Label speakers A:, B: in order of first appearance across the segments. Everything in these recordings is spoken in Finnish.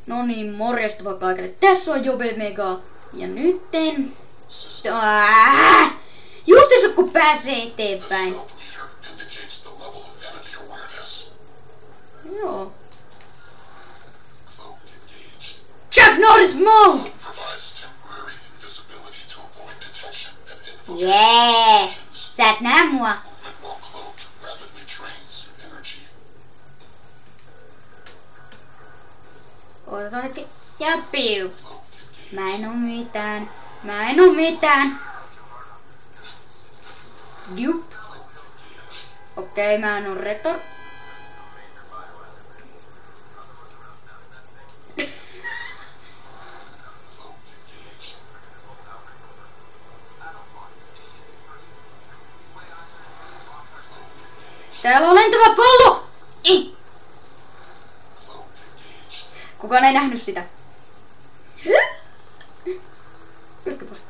A: No niin, morjesta vaan kaikille. Tässä on Jobe Mega. Ja nytten... Justiinsa kun pääsee eteenpäin. Joo. Chuck Norris mode! Jee! Sä et näe mua. Odotan hetki. Ja piu. Mä en oo mitään. Mä en oo mitään. Jup. Okei, mä en oo retor. Täällä on lentävä pallo! Kukaan ei nähnyt sitä. Kytkä pois.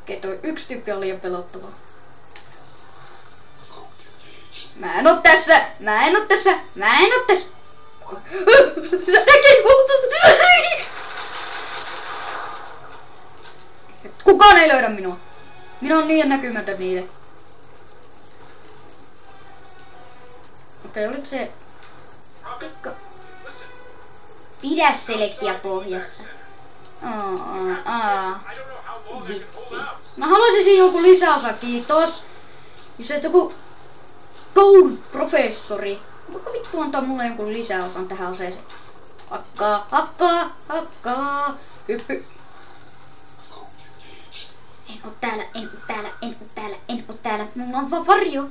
A: Okei, toi yksi tyyppi on liian pelottavaa. Mä en oo tässä! Mä en oo tässä! Mä en oo tässä! Kukaan ei löydä minua. Minä on liian näkymätön niille. Okei, oliko se... Pidä selektiä pohjassa. Vitsi. Mä haluaisin siihen joku lisäosa, kiitos. Jos et joku kouluprofessori. Voiko vittu antaa mulle jonkun lisäosan tähän aseeseen? Hakkaa, hakkaa, hakkaa. Hyppy. En oo täällä, en oo täällä, en oo täällä, en oo täällä. Mulla on vaan varjo.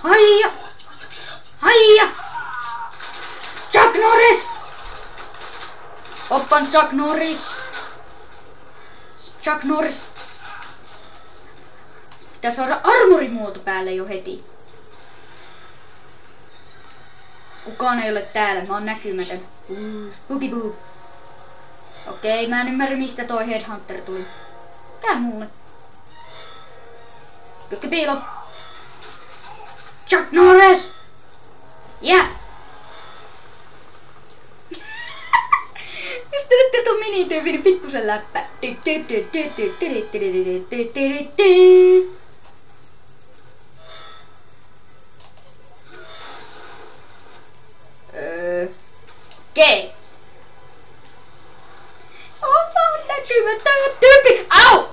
A: Haija! Haija! Chuck Norris! Oppan Chuck Norris! Chuck Norris! Pitää saada armorimuoto päälle jo heti. Kukaan ei ole täällä, mä oon näkymätön. Spooky boo. Okei, mä en ymmärrä mistä toi Headhunter tuli. Käy mulle. Pykki piilo. Chuck Norris! Yeah! Jos te nyt tuon minityypin pikkusen läppä. Okei. On vaan näkymätön tyyppi. Au!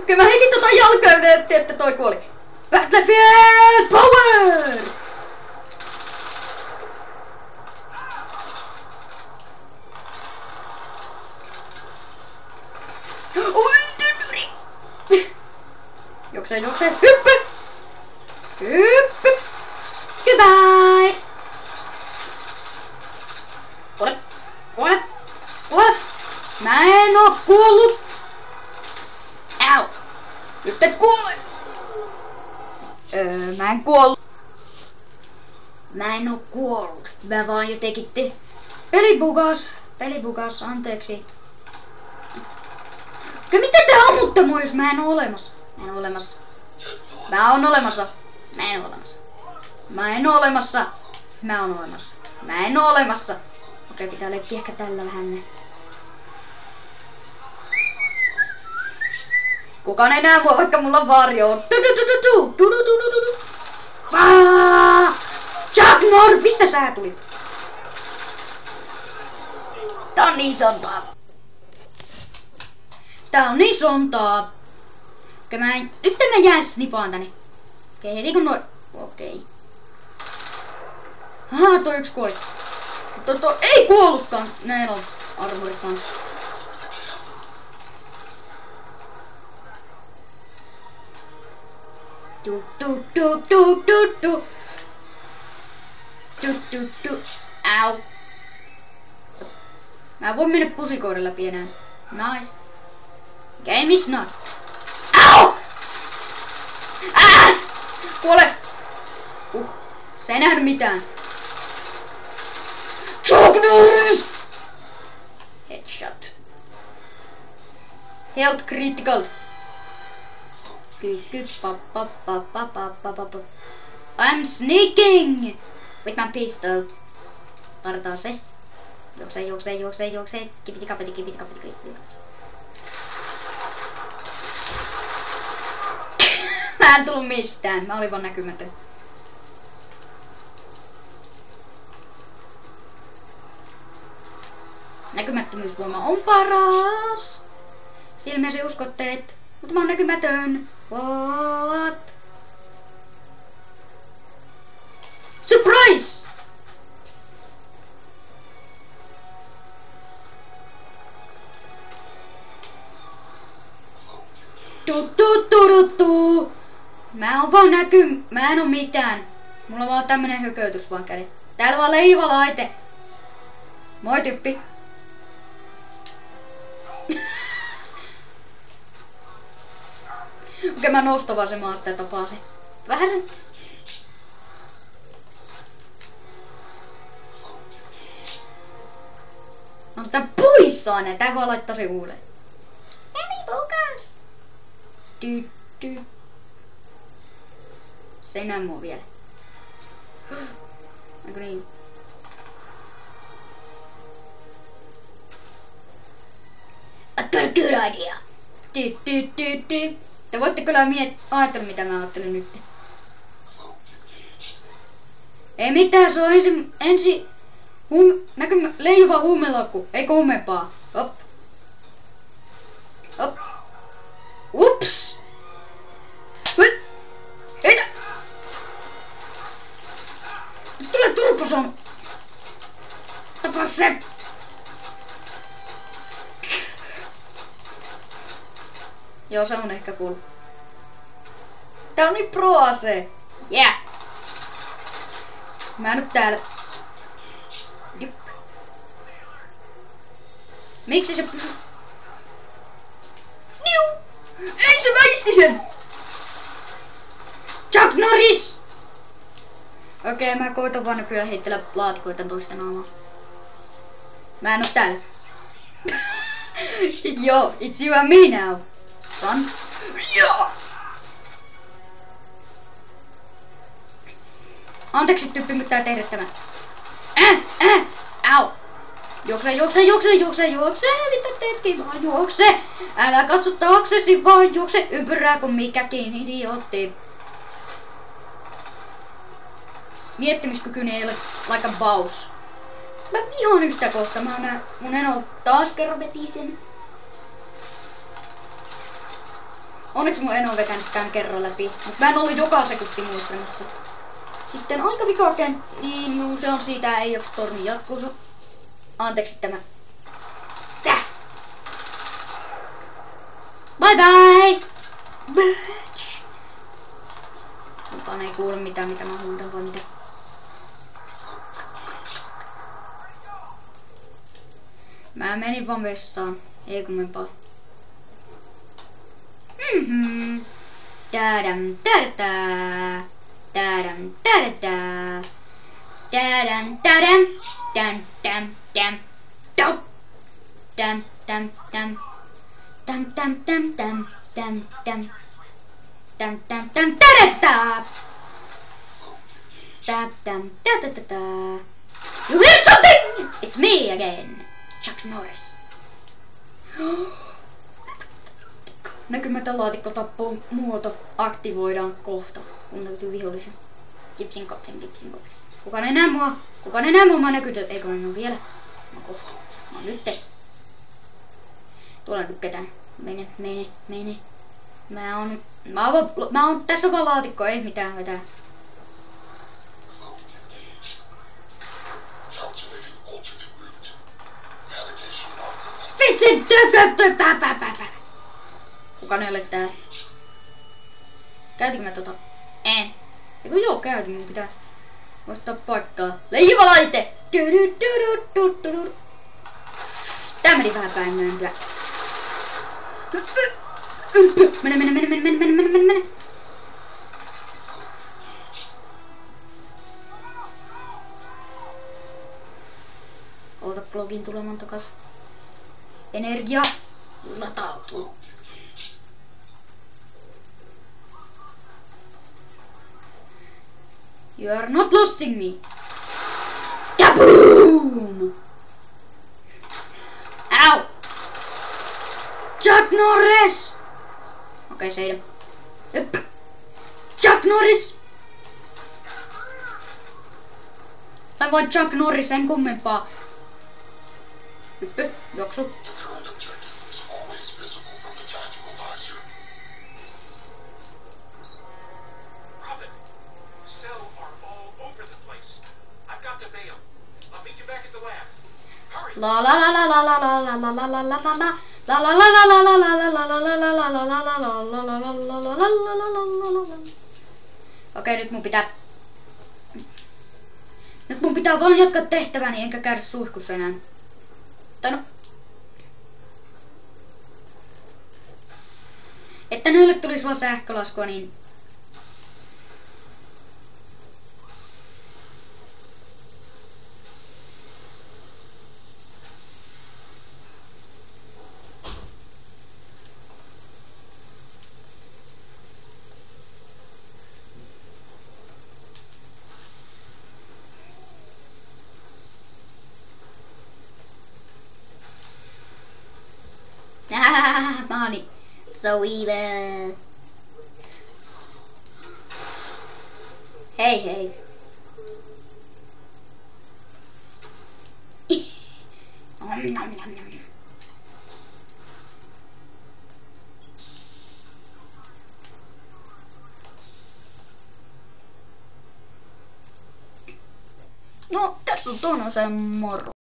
A: Okei, mä heitin tota jalkaa ja että toi kuoli. Battlefield Power! Oi, tynnuri! Juokse, juokse, hyppy! Hyppy! Goodbye! Kuole! Kuole! Kuole! Mä en oo kuollut! Au! Nyt et kuole! Mä en kuollut. Mä en oo kuollut. Mä vaan jotenkin Peli bugas, anteeksi. Miten te ammutte mua, jos mä en oo olemassa? Mä en oo olemassa. Mä oon olemassa. Mä en oo olemassa. Mä en oo olemassa. Mä oon olemassa. Mä en oo olemassa. Okei, pitää leikkiä ehkä tällä vähän. Kukaan ei näe mua, vaikka mulla on varjo. Chuck Norris, mistä sä tulit? Tää on niin sontaa. Tää on niin sontaa. Okei, nyt mä jään snipaan tänne. Okei, heti kun noin... Okei. Ahaa, toi yksi kuoli. Toi ei kuollutkaan. Näin on armorit kanssa. Au. Mä voin mennä pusikoiden läpi enää. Nice. Game is not. Au! Kuole! Se ei nähnyt mitään. Chuck Norris! Headshot. Health critical. I'm sneaking with my pistol. Tarvitaan se. Juoksee. Kipiti. Mä en tullut mistään. Mä olin vaan näkymätön. Näkymättömyysvoima on paras. Silmiäsi uskotteet, mutta mä oon näkymätön. What? Surprise! Tu. Mä en oo mitään. Mulla on vaan tämmönen hököytys vaan käri. Täällä vaan leivalaite. Moi typpi. Okei, mä nostan vaan se maasta ja tapaan sen. Vähän sen. No tää poissaan ne. Tää vaan laittaa se uudelleen. Emi pukas. Ty. Se ei näy mua vielä. Onko niin? I got a good idea. Ty. Te voitte kyllä ajatella mitä mä ajattelin nyt. Ei mitään, se on ensi leijuva huumelakku, eikö huumempaa. Hop. Ups. Heitä. Nyt tulee turposon. Tapaa se. Joo, se on ehkä cool. Tää on niin pro-ase. Yeah. Mä nyt täällä. Jup. Miksi se pysy? Niu! Ei se väisti sen! Chuck Norris! Okei, mä koitan vaan nykyään heittellä laatikoita toista naamaa. Mä en oo täällä. Yo, it's you and me now. Son. Yeah. Anteeksi tyyppi, mutta tää tehdä tämän. Au. Juokse. Mitä teetkin vaan juokse. Älä katso taaksesi vaan juokse. Ympyrää kun mikäkin idiootti. Miettimiskykyni ei ole like a boss. Mä vihaan yhtä kohta. Mä näen mun eno taas kerran veti sen. Onneksi mun eno on vetänyt tän kerran läpi. Mut mä en ollut joka sekunti muistamassa. Sitten aika vikaken, niin juu, se on siitä ei oo tornin jatkuusa. Anteeksi tämä. Täh! Bye! Bitch! Kukaan ei kuule mitään, mitä mä huudan vai mitä. Mä menin vaan vessaan, ei kummempaa. Tadam. You heard something? It's me again, Chuck Norris. Näkymätön laatikko tappoo muoto aktivoidaan kohta. Kuunneltu vihollisen. Kipsin kopsin. Kukaan ei näe mua, mä näkytön. Eikö en oo vielä? Mä kohta. Mä oon nytte. Tuolla nyt ketään. Mene. Mä oon tässä vaan laatikko, ei mitään vetää. Vitsi tököttö. Kukaan ei ole täällä. Käytinkö mä tota? En. Eiku joo, käytin, mun pitää ottaa paikkaa. Leijuvalaite! Tää meni vähän päin myöntyä. Mene. Oota blogin tulemaan takas. Energia latautuu. You are not losing me. Kaboom! Ow! Chuck Norris! Okei, se ei. Hyppä! Chuck Norris! Tai voin Chuck Norris, en kummempaa. Hyppy, juoksu. La la la la la la la la la la la la la la. Okei, nyt mun pitää vaan jatkaa tehtäväni enkä käydä suihkussa enää. Tai no. Että noille tulisi vaan sähkölaskua, niin Money. So evil. Hey, hey. No, tässä on se moro.